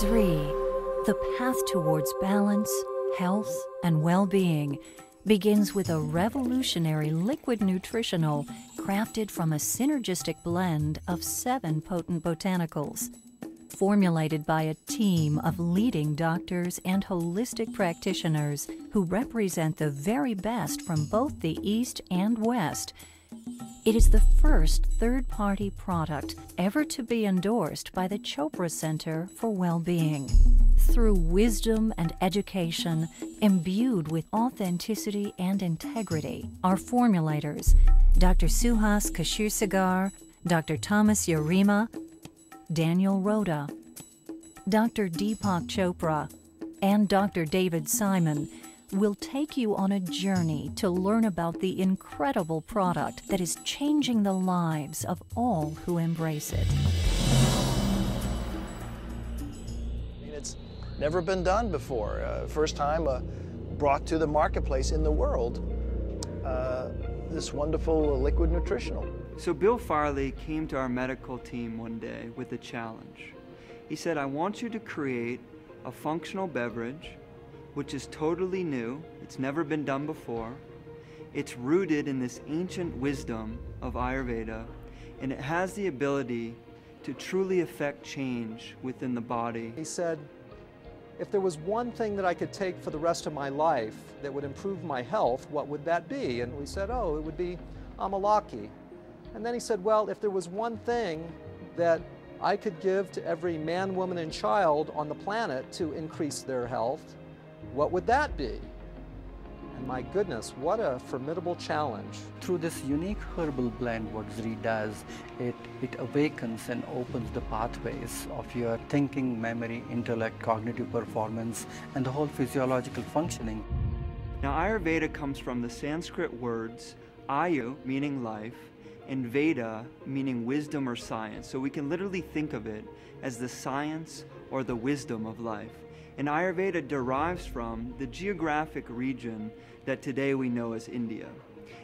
Zrii, the path towards balance, health, and well-being, begins with a revolutionary liquid nutritional crafted from a synergistic blend of 7 potent botanicals. Formulated by a team of leading doctors and holistic practitioners who represent the very best from both the East and West, it is the first third-party product ever to be endorsed by the Chopra Center for Well-Being. Through wisdom and education, imbued with authenticity and integrity, our formulators, Dr. Suhas Kashirsagar, Dr. Thomas Yarima, Daniel Rhoda, Dr. Deepak Chopra, and Dr. David Simon will take you on a journey to learn about the incredible product that is changing the lives of all who embrace it. It's never been done before. First time brought to the marketplace in the world, this wonderful liquid nutritional. So Bill Farley came to our medical team one day with a challenge. He said, I want you to create a functional beverage which is totally new, it's never been done before, it's rooted in this ancient wisdom of Ayurveda, and it has the ability to truly affect change within the body. He said, if there was one thing that I could take for the rest of my life that would improve my health, what would that be? And we said, oh, it would be Amalaki. And then he said, well, if there was one thing that I could give to every man, woman, and child on the planet to increase their health, what would that be? And my goodness, what a formidable challenge. Through this unique herbal blend, what Zrii does, it awakens and opens the pathways of your thinking, memory, intellect, cognitive performance, and the whole physiological functioning. Now, Ayurveda comes from the Sanskrit words Ayu, meaning life, and Veda, meaning wisdom or science. So we can literally think of it as the science or the wisdom of life. And Ayurveda derives from the geographic region that today we know as India.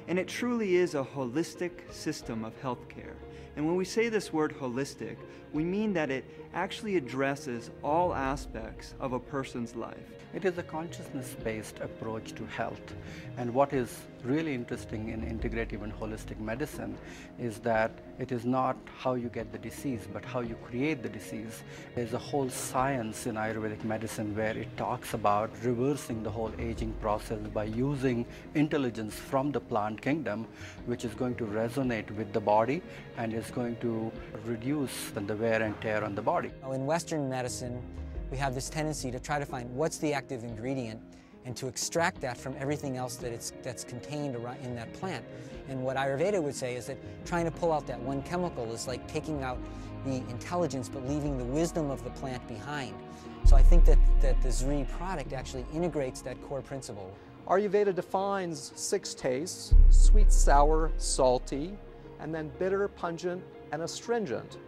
And it truly is a holistic system of healthcare. And when we say this word holistic, we mean that it actually addresses all aspects of a person's life. It is a consciousness-based approach to health. And what is really interesting in integrative and holistic medicine is that it is not how you get the disease, but how you create the disease. There's a whole science in Ayurvedic medicine where it talks about reversing the whole aging process by using intelligence from the plant kingdom, which is going to resonate with the body and is going to reduce the wear and tear on the body. In Western medicine, we have this tendency to try to find what's the active ingredient and to extract that from everything else that's contained in that plant. And what Ayurveda would say is that trying to pull out that one chemical is like taking out the intelligence but leaving the wisdom of the plant behind. So I think that the Zrii product actually integrates that core principle. Ayurveda defines 6 tastes: sweet, sour, salty, and then bitter, pungent, and astringent.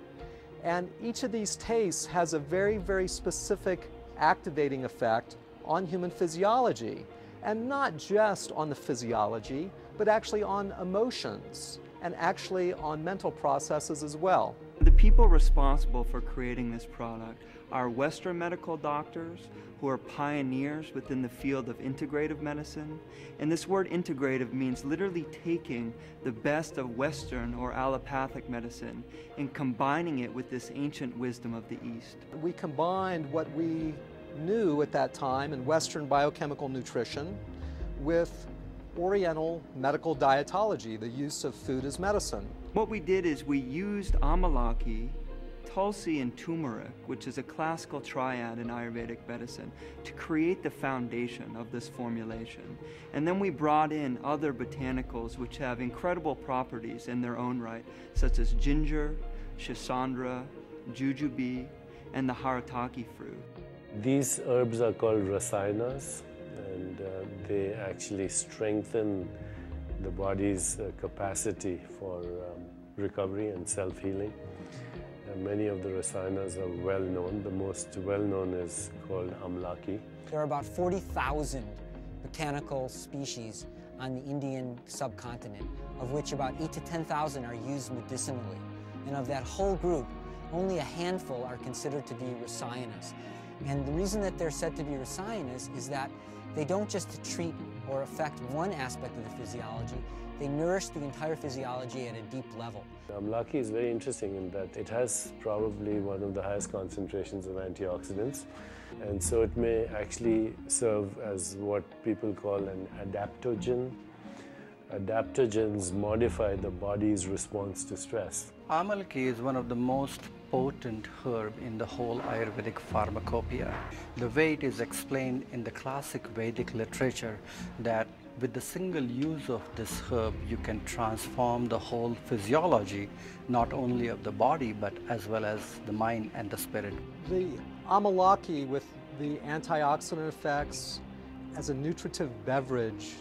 And each of these tastes has a very, very specific activating effect on human physiology. And not just on the physiology, but actually on emotions and actually on mental processes as well. The people responsible for creating this product are Western medical doctors who are pioneers within the field of integrative medicine. And this word integrative means literally taking the best of Western or allopathic medicine and combining it with this ancient wisdom of the East. We combined what we knew at that time in Western biochemical nutrition with Oriental medical dietology, the use of food as medicine. What we did is we used Amalaki, Tulsi, and turmeric, which is a classical triad in Ayurvedic medicine, to create the foundation of this formulation. And then we brought in other botanicals which have incredible properties in their own right, such as ginger, shisandra, jujube, and the harataki fruit. These herbs are called rasayanas, and they actually strengthen the body's capacity for recovery and self-healing. Many of the rasayanas are well known. The most well known is called Amalaki. There are about 40,000 botanical species on the Indian subcontinent, of which about 8,000 to 10,000 are used medicinally. And of that whole group, only a handful are considered to be rasayanas. And the reason that they're said to be resinas is that they don't just treat or affect one aspect of the physiology, they nourish the entire physiology at a deep level. Amalaki is very interesting in that it has probably one of the highest concentrations of antioxidants, and so it may actually serve as what people call an adaptogen. Adaptogens modify the body's response to stress. Amalaki is one of the most potent herb in the whole Ayurvedic pharmacopoeia. The way it is explained in the classic Vedic literature that with the single use of this herb you can transform the whole physiology, not only of the body but as well as the mind and the spirit. The Amalaki, with the antioxidant effects as a nutritive beverage,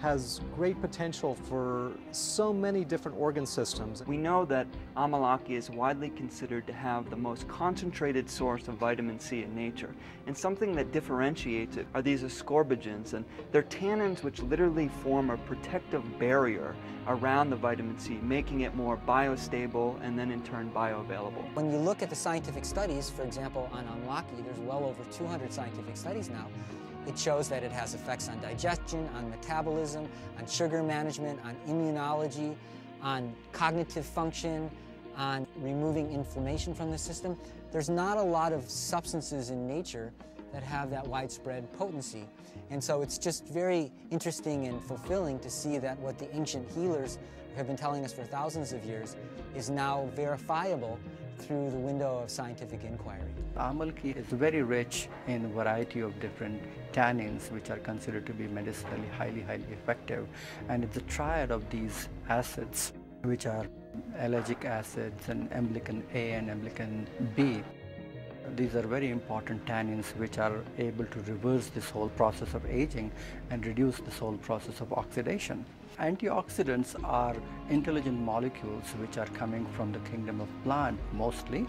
has great potential for so many different organ systems. We know that Amalaki is widely considered to have the most concentrated source of vitamin C in nature. And something that differentiates it are these ascorbigens, and they're tannins which literally form a protective barrier around the vitamin C, making it more biostable and then in turn bioavailable. When you look at the scientific studies, for example, on Amalaki, there's well over 200 scientific studies now. It shows that it has effects on digestion, on metabolism, on sugar management, on immunology, on cognitive function, on removing inflammation from the system. There's not a lot of substances in nature that have that widespread potency. And so it's just very interesting and fulfilling to see that what the ancient healers have been telling us for thousands of years is now verifiable through the window of scientific inquiry. Amalaki is very rich in a variety of different tannins which are considered to be medicinally highly effective, and it's a triad of these acids which are ellagic acids and emblican A and emblican B. These are very important tannins which are able to reverse this whole process of aging and reduce this whole process of oxidation. Antioxidants are intelligent molecules which are coming from the kingdom of plant mostly,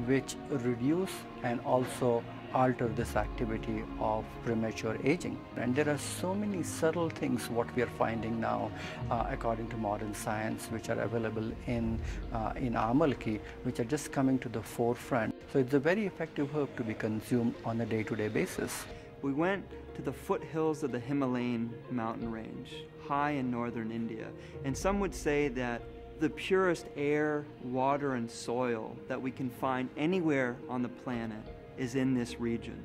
which reduce and also alter this activity of premature aging. And there are so many subtle things what we are finding now according to modern science which are available in Amalaki, which are just coming to the forefront. So it's a very effective herb to be consumed on a day-to-day basis. We went to the foothills of the Himalayan mountain range, high in northern India, and some would say that the purest air, water, and soil that we can find anywhere on the planet is in this region.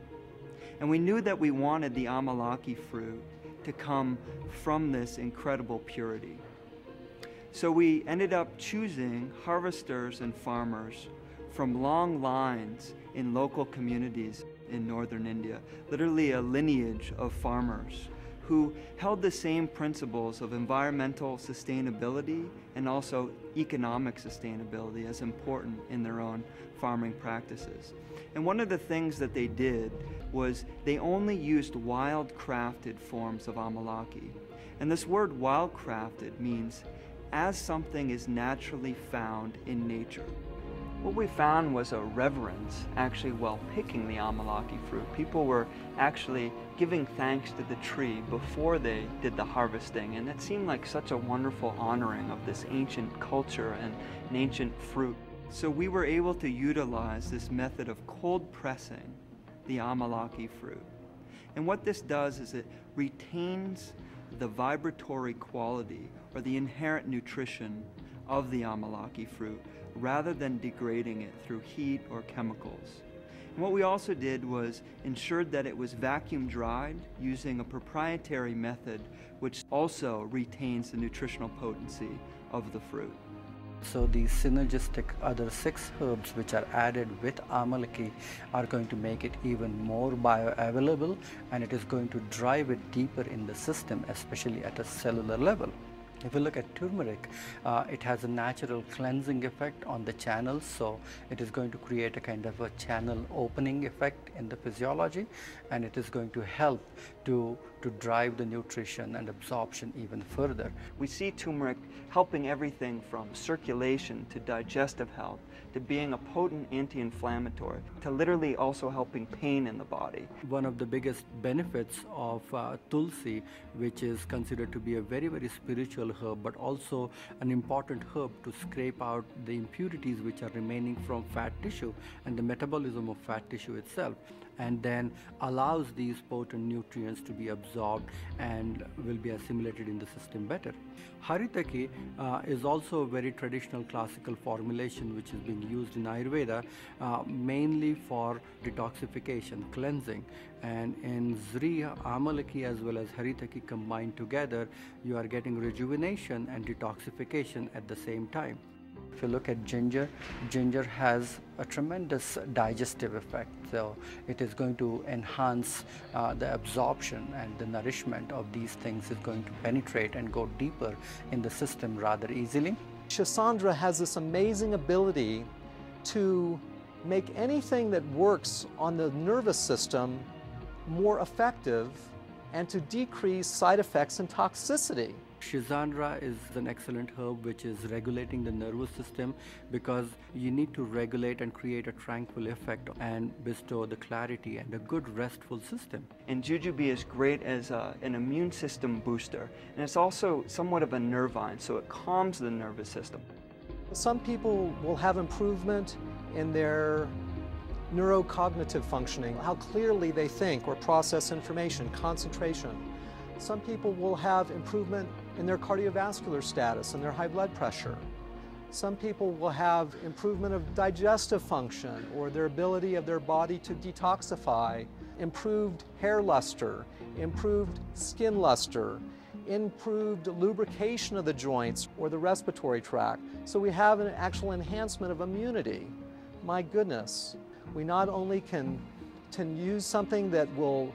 And we knew that we wanted the Amalaki fruit to come from this incredible purity. So we ended up choosing harvesters and farmers from long lines in local communities in northern India, literally a lineage of farmers who held the same principles of environmental sustainability and also economic sustainability as important in their own farming practices. And one of the things that they did was they only used wild-crafted forms of Amalaki. And this word wild-crafted means as something is naturally found in nature. What we found was a reverence actually while picking the Amalaki fruit. People were actually giving thanks to the tree before they did the harvesting, and it seemed like such a wonderful honoring of this ancient culture and an ancient fruit. So we were able to utilize this method of cold pressing the Amalaki fruit. And what this does is it retains the vibratory quality or the inherent nutrition of the Amalaki fruit rather than degrading it through heat or chemicals. And what we also did was ensured that it was vacuum dried using a proprietary method which also retains the nutritional potency of the fruit. So these synergistic other 6 herbs which are added with Amalaki are going to make it even more bioavailable, and it is going to drive it deeper in the system, especially at a cellular level. If you look at turmeric, it has a natural cleansing effect on the channels, so it is going to create a kind of a channel opening effect in the physiology, and it is going to help to drive the nutrition and absorption even further. We see turmeric helping everything from circulation to digestive health, to being a potent anti-inflammatory, to literally also helping pain in the body. One of the biggest benefits of tulsi, which is considered to be a very, very spiritual herb, but also an important herb to scrape out the impurities which are remaining from fat tissue and the metabolism of fat tissue itself, and then allows these potent nutrients to be absorbed and will be assimilated in the system better. Haritaki is also a very traditional classical formulation which is being used in Ayurveda mainly for detoxification, cleansing. And in Zrii Amalaki as well as Haritaki combined together, you are getting rejuvenation and detoxification at the same time. If you look at ginger, ginger has a tremendous digestive effect. So it is going to enhance the absorption, and the nourishment of these things is going to penetrate and go deeper in the system rather easily. Shisandra has this amazing ability to make anything that works on the nervous system more effective and to decrease side effects and toxicity. Shisandra is an excellent herb which is regulating the nervous system, because you need to regulate and create a tranquil effect and bestow the clarity and a good restful system. And jujube is great as an immune system booster, and it's also somewhat of a nervine, so it calms the nervous system. Some people will have improvement in their neurocognitive functioning, how clearly they think or process information, concentration. Some people will have improvement in their cardiovascular status and their high blood pressure. Some people will have improvement of digestive function or their ability of their body to detoxify, improved hair luster, improved skin luster, improved lubrication of the joints or the respiratory tract. So we have an actual enhancement of immunity. My goodness, we not only can use something that will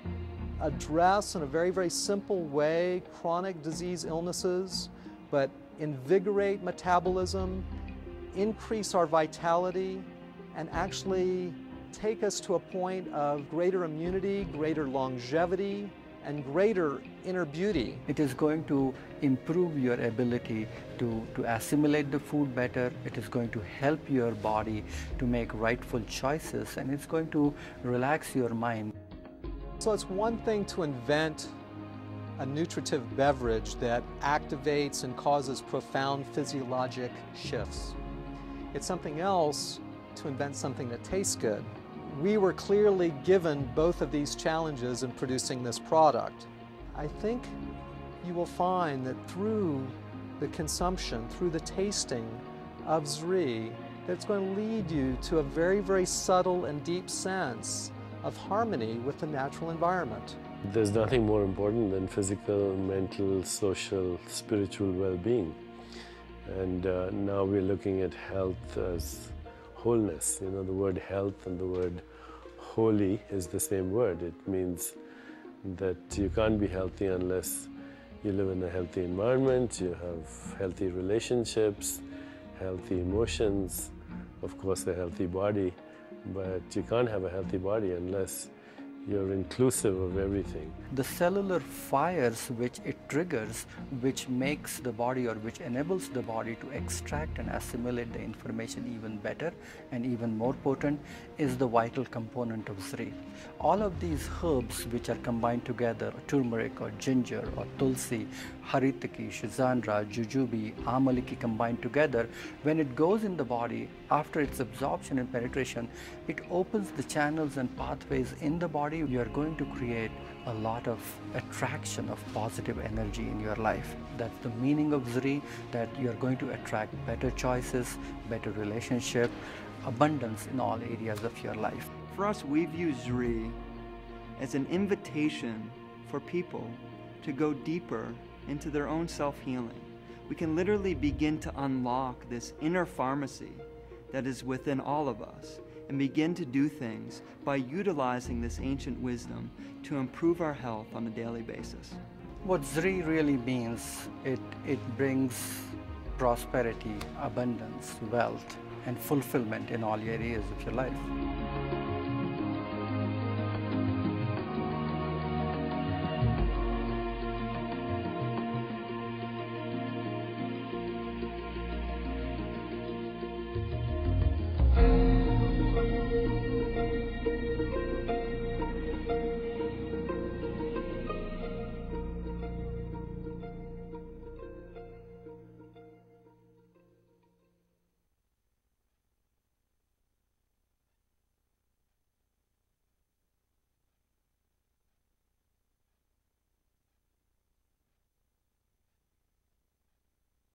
address in a very, very simple way chronic disease illnesses, but invigorate metabolism, increase our vitality, and actually take us to a point of greater immunity, greater longevity, and greater inner beauty. It is going to improve your ability to assimilate the food better. It is going to help your body to make rightful choices, and it's going to relax your mind. So it's one thing to invent a nutritive beverage that activates and causes profound physiologic shifts. It's something else to invent something that tastes good. We were clearly given both of these challenges in producing this product. I think you will find that through the consumption, through the tasting of Zrii, that it's going to lead you to a very, very subtle and deep sense of harmony with the natural environment. There's nothing more important than physical, mental, social, spiritual well-being. And now we're looking at health as wholeness. You know, the word health and the word holy is the same word. It means that you can't be healthy unless you live in a healthy environment, you have healthy relationships, healthy emotions, of course a healthy body. But you can't have a healthy body unless you're inclusive of everything. The cellular fires which it triggers, which makes the body or which enables the body to extract and assimilate the information even better and even more potent, is the vital component of Zrii. All of these herbs which are combined together, turmeric or ginger or tulsi, haritaki, shisandra, jujube, amalaki combined together, when it goes in the body, after its absorption and penetration, it opens the channels and pathways in the body. You are going to create a lot of attraction of positive energy in your life. That's the meaning of Zrii, that you are going to attract better choices, better relationship, abundance in all areas of your life. For us, we view Zrii as an invitation for people to go deeper into their own self-healing. We can literally begin to unlock this inner pharmacy that is within all of us and begin to do things by utilizing this ancient wisdom to improve our health on a daily basis. What Zrii really means, it brings prosperity, abundance, wealth, and fulfillment in all areas of your life.